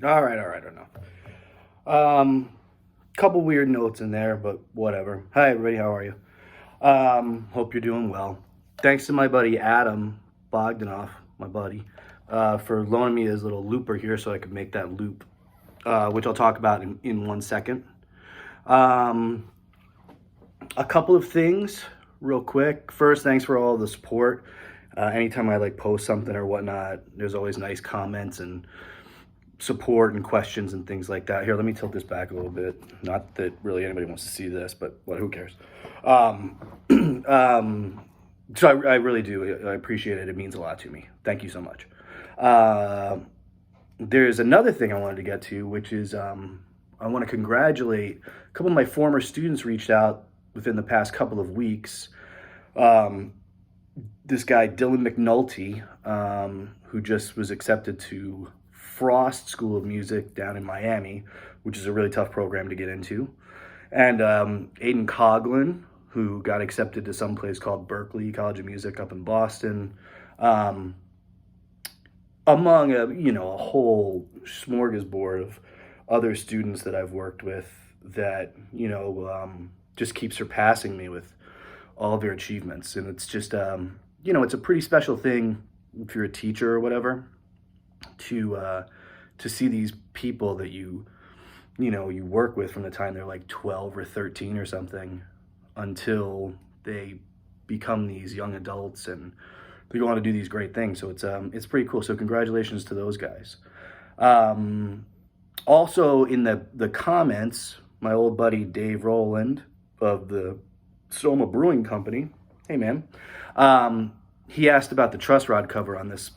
All right, enough. Couple weird notes in there, but whatever. Hi, everybody, how are you? Hope you're doing well. Thanks to my buddy Adam Bogdanoff, my buddy, for loaning me his little looper here so I could make that loop, which I'll talk about in 1 second. A couple of things real quick. First, thanks for all the support. Anytime I post something or whatnot, there's always nice comments and support and questions and things like that. Here, let me tilt this back a little bit. Not that really anybody wants to see this, but who cares? So I really do. I appreciate it. It means a lot to me. Thank you so much. There's another thing I wanted to get to, which is I want to congratulate a couple of my former students reached out within the past couple of weeks. This guy, Dylan McNulty, who just was accepted to Frost School of Music down in Miami, which is a really tough program to get into. And Aiden Coughlin, who got accepted to some place called Berklee College of Music up in Boston, among a whole smorgasbord of other students that I've worked with that, just keep surpassing me with all of their achievements. And it's just, it's a pretty special thing if you're a teacher or whatever, to see these people that you work with from the time they're 12 or 13 or something until they become these young adults and they go on to do these great things. So it's pretty cool. So congratulations to those guys. Also in the comments, my old buddy Dave Rowland of the Soma Brewing Company, hey man, he asked about the truss rod cover on this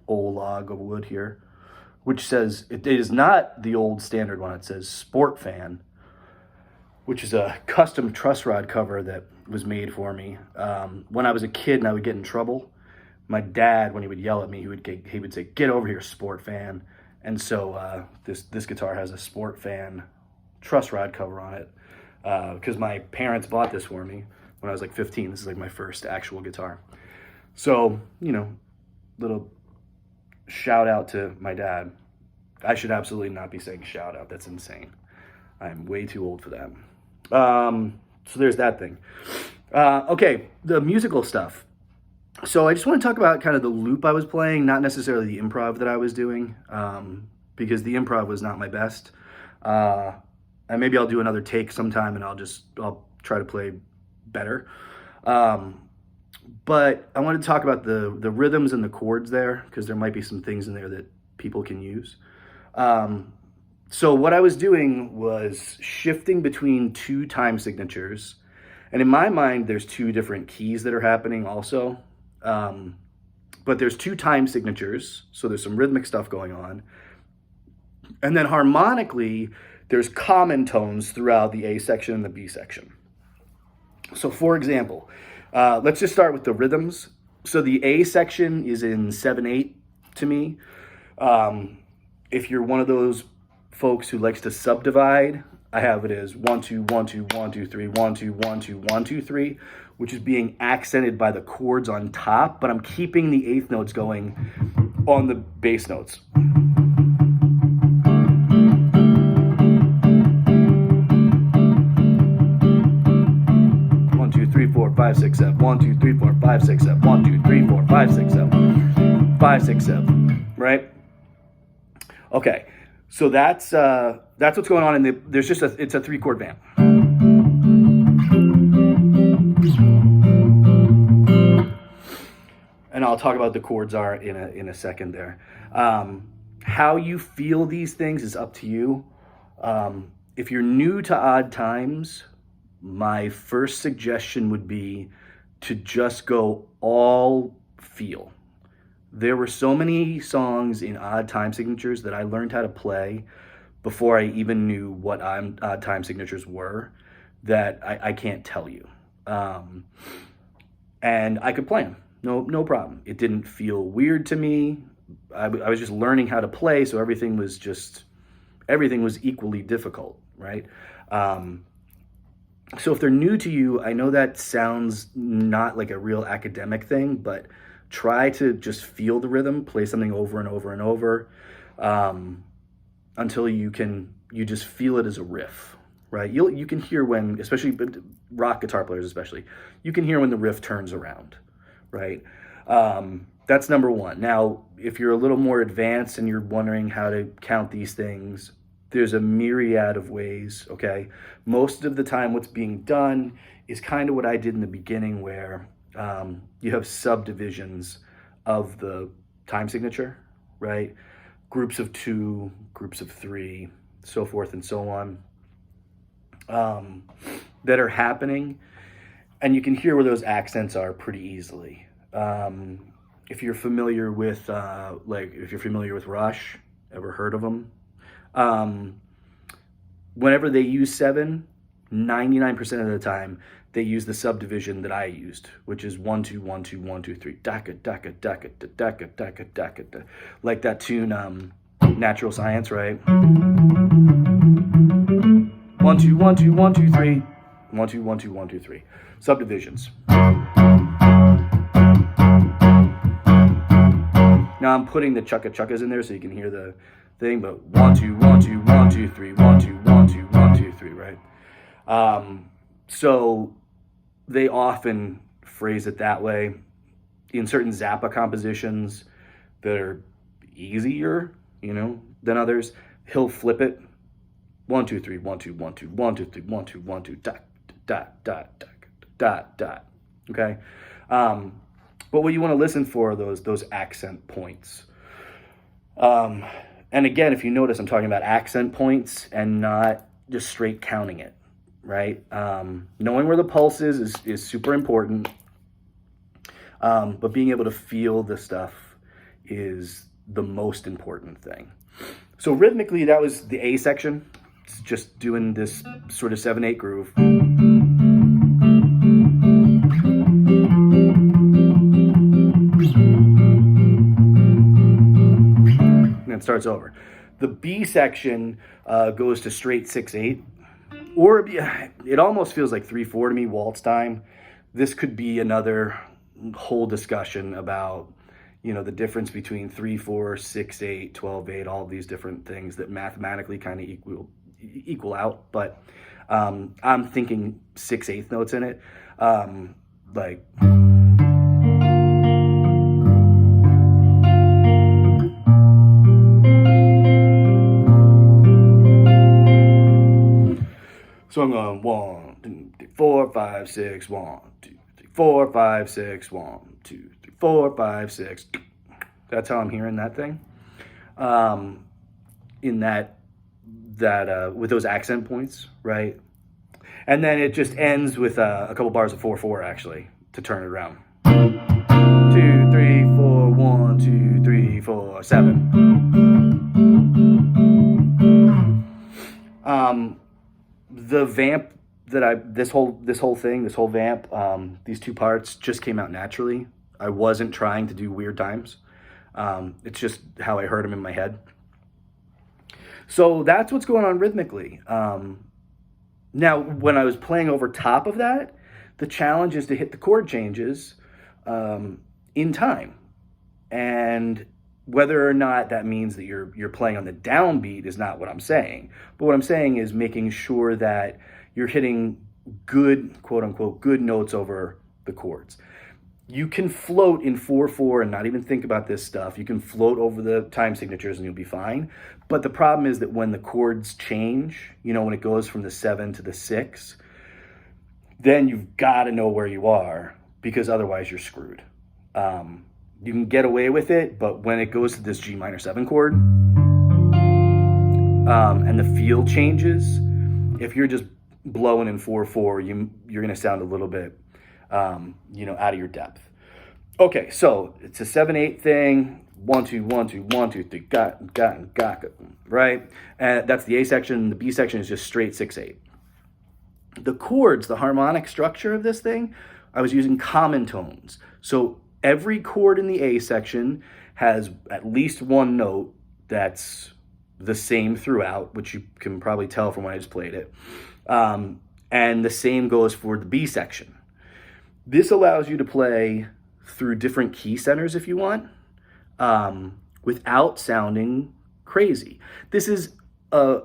old log of wood here, which says it is not the old standard one. It says Sport Fan, which is a custom truss rod cover that was made for me. When I was a kid and I would get in trouble, my dad, when he would yell at me, he would say, "Get over here, Sport Fan." And so this guitar has a Sport Fan truss rod cover on it because my parents bought this for me when I was 15. This is my first actual guitar. So, little shout out to my dad. I should absolutely not be saying shout out. That's insane. I'm way too old for that. So there's that thing. Okay, the musical stuff. So I just want to talk about kind of the loop I was playing, not necessarily the improv that I was doing, because the improv was not my best. And maybe I'll do another take sometime and I'll try to play better. But I want to talk about the rhythms and the chords there, because there might be some things in there that people can use. So what I was doing was shifting between two time signatures. And in my mind, there's two different keys that are happening also. But there's two time signatures, so there's some rhythmic stuff going on. And then harmonically, there's common tones throughout the A section and the B section. So for example, let's just start with the rhythms. So the A section is in 7/8 to me. If you're one of those folks who likes to subdivide, I have it as 1 2 1 2 1 2 3 1 2 1 2 1 2 3, which is being accented by the chords on top, but I'm keeping the eighth notes going on the bass notes. 1 2 3 4 5 6 7 1 2 3 4 5 6 7 1 2 3 4 5 6 7 5 6 7, right? Okay. So that's what's going on. There's just it's a 3-chord vamp. And I'll talk about the chords are in a second there. How you feel these things is up to you. If you're new to odd times, my first suggestion would be to just go all feel. There were so many songs in odd time signatures that I learned how to play before I even knew what odd time signatures were that I can't tell you. And I could play them, no problem. It didn't feel weird to me. I was just learning how to play, so everything was equally difficult, right? So if they're new to you, I know that sounds not like a real academic thing, but try to just feel the rhythm, play something over and over and over, until you just feel it as a riff, right? You can hear when, especially rock guitar players especially, you can hear when the riff turns around, right? That's number one. Now, if you're a little more advanced and you're wondering how to count these things, there's a myriad of ways, okay? Most of the time what's being done is kind of what I did in the beginning, where you have subdivisions of the time signature, right? Groups of 2, groups of 3, so forth and so on, that are happening. And you can hear where those accents are pretty easily. If you're familiar with, Rush, ever heard of them? Whenever they use 7, 99% of the time, they use the subdivision that I used, which is 1 2 1 2 1 2 3, daka daka daka daka daka daka, like that tune, Natural Science, right? 1 2 1 2 1 2 3, 1 2 1 2 1 2 3, subdivisions. Now I'm putting the chukka chukkas in there so you can hear the thing, but 1 2 1 2 1 2 3, 1 2 1 2 1 2 3, right? So they often phrase it that way. In certain Zappa compositions that are easier, than others, he'll flip it. 1 2 3 1 2 1 2 1 2 3 1 2 1 2 dot dot dot dot dot. Okay. But what you want to listen for are those accent points. And again, if you notice, I'm talking about accent points and not just straight counting it, right? Knowing where the pulse is super important. But being able to feel the stuff is the most important thing. So rhythmically, that was the A section. It's just doing this sort of 7/8 groove. It starts over. The B section goes to straight 6/8, or it almost feels like 3/4 to me, waltz time. This could be another whole discussion about the difference between 3/4, 6/8, 12/8, all of these different things that mathematically kind of equal out. But I'm thinking 6/8 notes in it, like. So I'm going 1 2 3 4 5 6, 1 2 3 4 5 6, 1 2 3 4 5 6. That's how I'm hearing that thing. In that with those accent points, right? And then it just ends with a couple bars of 4/4 actually to turn it around. 2 3 4 1 2 3 4 7. The vamp that this whole vamp, these two parts just came out naturally. I wasn't trying to do weird times. It's just how I heard them in my head. So that's what's going on rhythmically. Now, when I was playing over top of that, the challenge is to hit the chord changes in time. And whether or not that means that you're playing on the downbeat is not what I'm saying. But what I'm saying is making sure that you're hitting good, quote unquote, good notes over the chords. You can float in 4/4 and not even think about this stuff. You can float over the time signatures and you'll be fine. But the problem is that when the chords change, when it goes from the 7 to the 6, then you've got to know where you are, because otherwise you're screwed. You can get away with it, but when it goes to this G minor 7 chord, and the feel changes, if you're just blowing in 4/4, you're going to sound a little bit, out of your depth. Okay, so it's a 7/8 thing. 1 2 1 2 1 2 3 got, right? And that's the A section. The B section is just straight 6/8. The chords, the harmonic structure of this thing, I was using common tones. So every chord in the A section has at least one note that's the same throughout, which you can probably tell from when I just played it. And the same goes for the B section. This allows you to play through different key centers if you want, without sounding crazy. This is a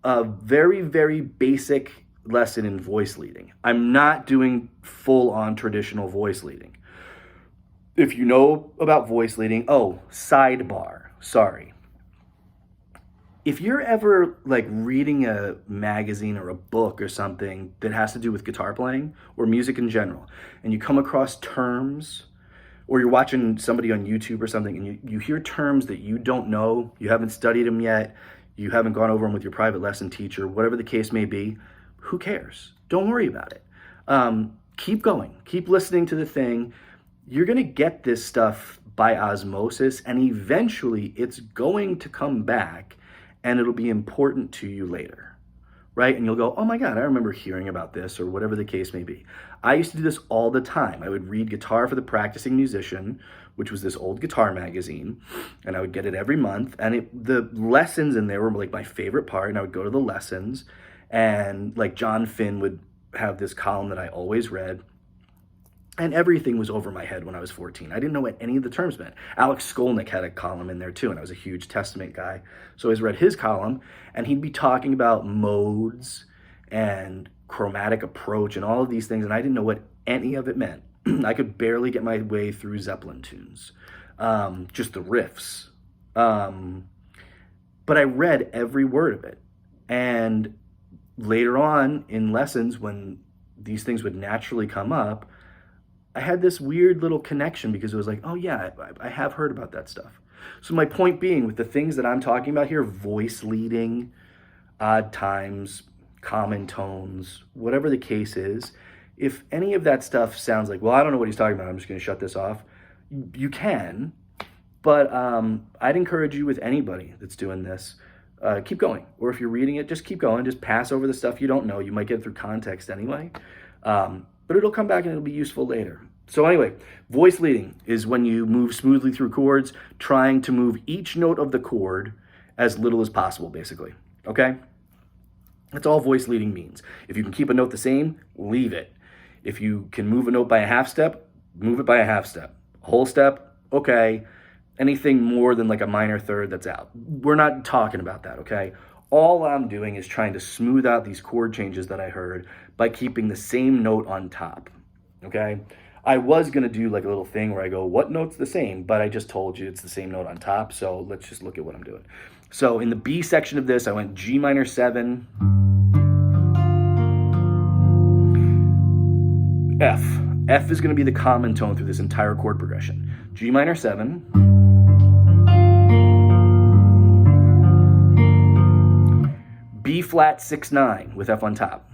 very, very basic lesson in voice leading. I'm not doing full-on traditional voice leading. If you know about voice leading, sidebar, sorry. If you're ever reading a magazine or a book or something that has to do with guitar playing or music in general, and you come across terms, or you're watching somebody on YouTube or something and you hear terms that you don't know, you haven't studied them yet, you haven't gone over them with your private lesson teacher, whatever the case may be, who cares? Don't worry about it. Keep going. Keep listening to the thing. You're going to get this stuff by osmosis, and eventually it's going to come back and it'll be important to you later, right? And you'll go, oh my God, I remember hearing about this, or whatever the case may be. I used to do this all the time. I would read Guitar for the Practicing Musician, which was this old guitar magazine, and I would get it every month. And the lessons in there were my favorite part, and I would go to the lessons, and John Finn would have this column that I always read. And everything was over my head when I was 14. I didn't know what any of the terms meant. Alex Skolnick had a column in there too, and I was a huge Testament guy. So I always read his column, and he'd be talking about modes and chromatic approach and all of these things, and I didn't know what any of it meant. I could barely get my way through Zeppelin tunes, just the riffs. But I read every word of it. And later on in lessons, when these things would naturally come up, I had this weird little connection, because it was oh yeah, I have heard about that stuff. So my point being, with the things that I'm talking about here, voice leading, odd times, common tones, whatever the case is, if any of that stuff sounds well, I don't know what he's talking about, I'm just going to shut this off, you can, but I'd encourage you, with anybody that's doing this, keep going. Or if you're reading it, just keep going. Just pass over the stuff you don't know. You might get it through context anyway. But it'll come back and it'll be useful later. So anyway, voice leading is when you move smoothly through chords, trying to move each note of the chord as little as possible, basically. Okay? That's all voice leading means. If you can keep a note the same, leave it. If you can move a note by a half step, move it by a half step. A whole step, okay. Anything more than a minor third, that's out. We're not talking about that, okay? All I'm doing is trying to smooth out these chord changes that I heard by keeping the same note on top, okay? I was going to do a little thing where I go, what note's the same? But I just told you it's the same note on top, so let's just look at what I'm doing. So in the B section of this, I went G minor 7, F. F is going to be the common tone through this entire chord progression. G minor 7, B flat 6/9 with F on top.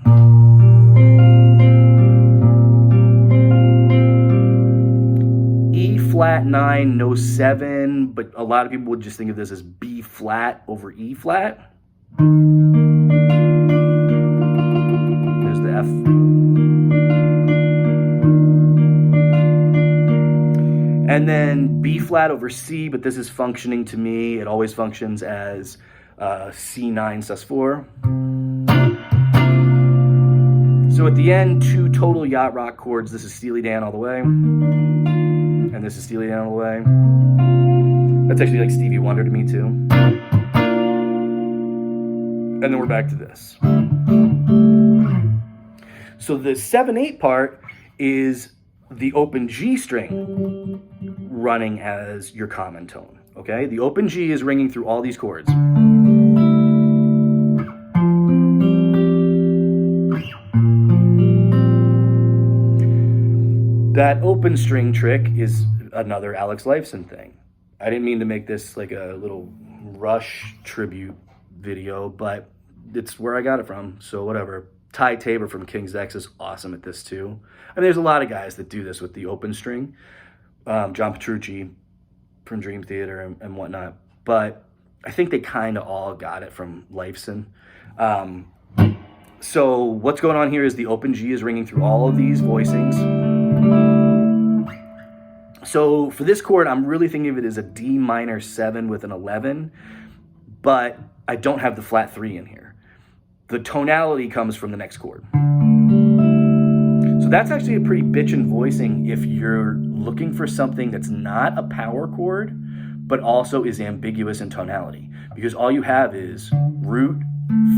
E flat 9, no 7, but a lot of people would just think of this as B flat over E flat. There's the F. And then B flat over C, but this is functioning to me. It always functions as C9 sus4. So at the end, 2 total yacht rock chords. This is Steely Dan all the way, and this is Steely Dan all the way. That's actually Stevie Wonder to me too. And then we're back to this. So the 7/8 part is the open G string running as your common tone, okay? The open G is ringing through all these chords. That open string trick is another Alex Lifeson thing. I didn't mean to make this like a little Rush tribute video, but it's where I got it from, so whatever. Ty Tabor from King's X is awesome at this too. I mean, there's a lot of guys that do this with the open string. John Petrucci from Dream Theater and whatnot. But I think they kind of all got it from Lifeson. So what's going on here is the open G is ringing through all of these voicings. So for this chord, I'm really thinking of it as a D minor 7 with an 11, but I don't have the flat 3 in here. The tonality comes from the next chord. So that's actually a pretty bitchin' voicing if you're looking for something that's not a power chord, but also is ambiguous in tonality. Because all you have is root,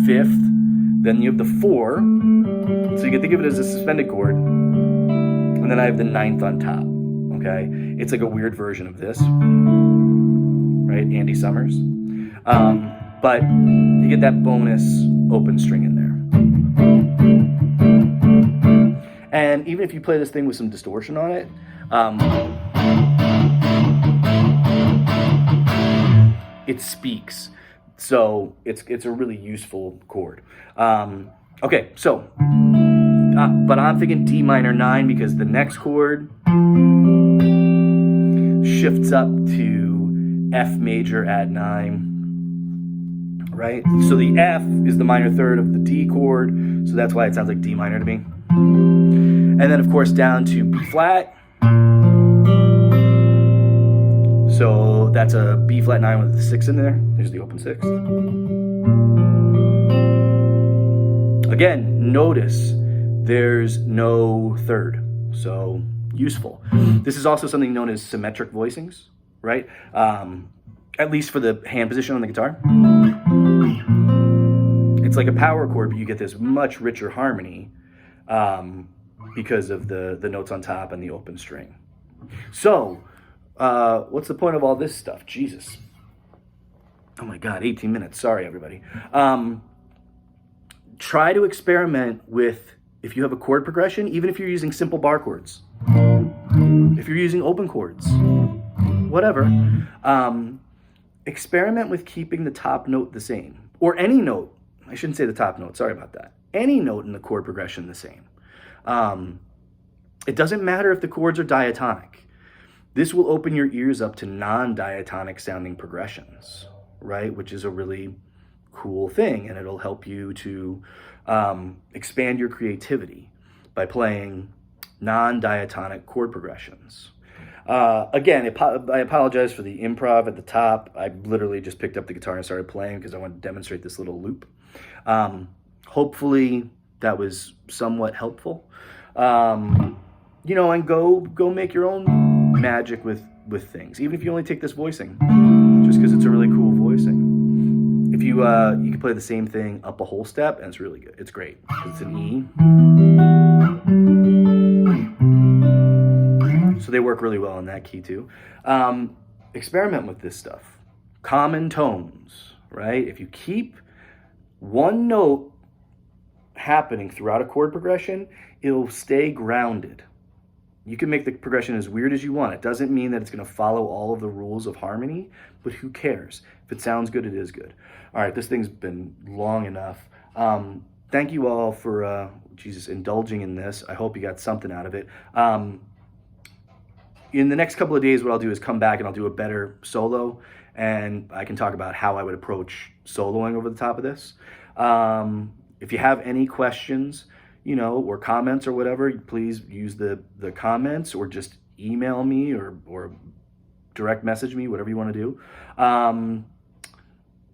5th, then you have the 4, so you can think of it as a suspended chord, and then I have the 9th on top, okay? It's like a weird version of this, right? Andy Summers. But you get that bonus open string in there. And even if you play this thing with some distortion on it, it speaks. So it's a really useful chord. Okay, so, but I'm thinking D minor 9 because the next chord shifts up to F major add 9. Right? So the F is the minor third of the D chord, so that's why it sounds like D minor to me. And then, of course, down to B flat. So that's a B flat 9 with a 6 in there. There's the open 6. Again, notice there's no third, so useful. This is also something known as symmetric voicings, right? At least for the hand position on the guitar. It's like a power chord, but you get this much richer harmony because of the notes on top and the open string. So, what's the point of all this stuff? Jesus. Oh my God, 18 minutes. Sorry, everybody. Try to experiment with, if you have a chord progression, even if you're using simple bar chords, if you're using open chords, whatever, experiment with keeping the top note the same, or any note. I shouldn't say the top note, sorry about that. Any note in the chord progression the same. It doesn't matter if the chords are diatonic. This will open your ears up to non-diatonic sounding progressions, right? Which is a really cool thing, and it'll help you to expand your creativity by playing non-diatonic chord progressions. Again, I apologize for the improv at the top. I literally just picked up the guitar and started playing because I wanted to demonstrate this little loop. Hopefully that was somewhat helpful. You know, and go make your own magic with things, even if you only take this voicing, just because it's a really cool voicing. If you can play the same thing up a whole step, and it's really good. It's great. It's an E. So they work really well in that key too. Experiment with this stuff. Common tones, right? If you keep one note happening throughout a chord progression, it'll stay grounded. You can make the progression as weird as you want. It doesn't mean that it's going to follow all of the rules of harmony, but who cares? If it sounds good, it is good. All right, this thing's been long enough. Thank you all for, indulging in this. I hope you got something out of it. In the next couple of days, what I'll do is come back and I'll do a better solo, and I can talk about how I would approach soloing over the top of this. If you have any questions, or comments or whatever, please use the comments, or just email me or direct message me, whatever you want to do.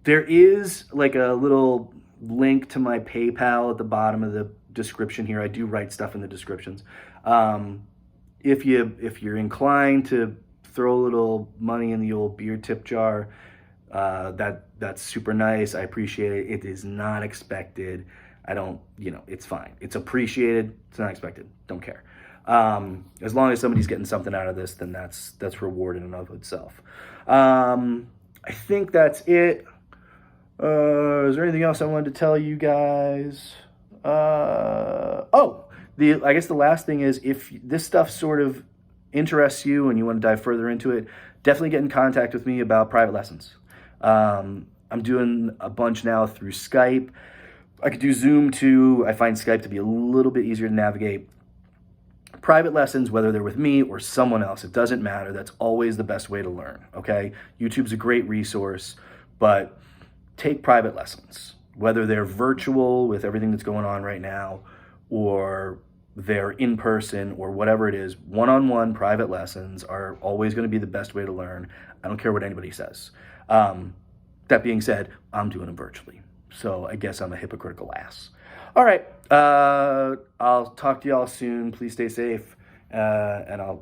There is like a little link to my PayPal at the bottom of the description here. I do write stuff in the descriptions. If you're inclined to throw a little money in the old beer tip jar, that's super nice. I appreciate it. It is not expected. I don't, it's fine. It's appreciated. It's not expected. Don't care. As long as somebody's getting something out of this, then that's reward in and of itself. I think that's it. Is there anything else I wanted to tell you guys? I guess the last thing is, if this stuff sort of interests you and you want to dive further into it, definitely get in contact with me about private lessons. I'm doing a bunch now through Skype. I could do Zoom too. I find Skype to be a little bit easier to navigate. Private lessons, whether they're with me or someone else, it doesn't matter. That's always the best way to learn, okay? YouTube's a great resource, but take private lessons, whether they're virtual with everything that's going on right now, or they're in person, or whatever it is. One-on-one private lessons are always going to be the best way to learn. I don't care what anybody says. That being said, I'm doing them virtually, so I guess I'm a hypocritical ass. All right, I'll talk to y'all soon. Please stay safe, and I'll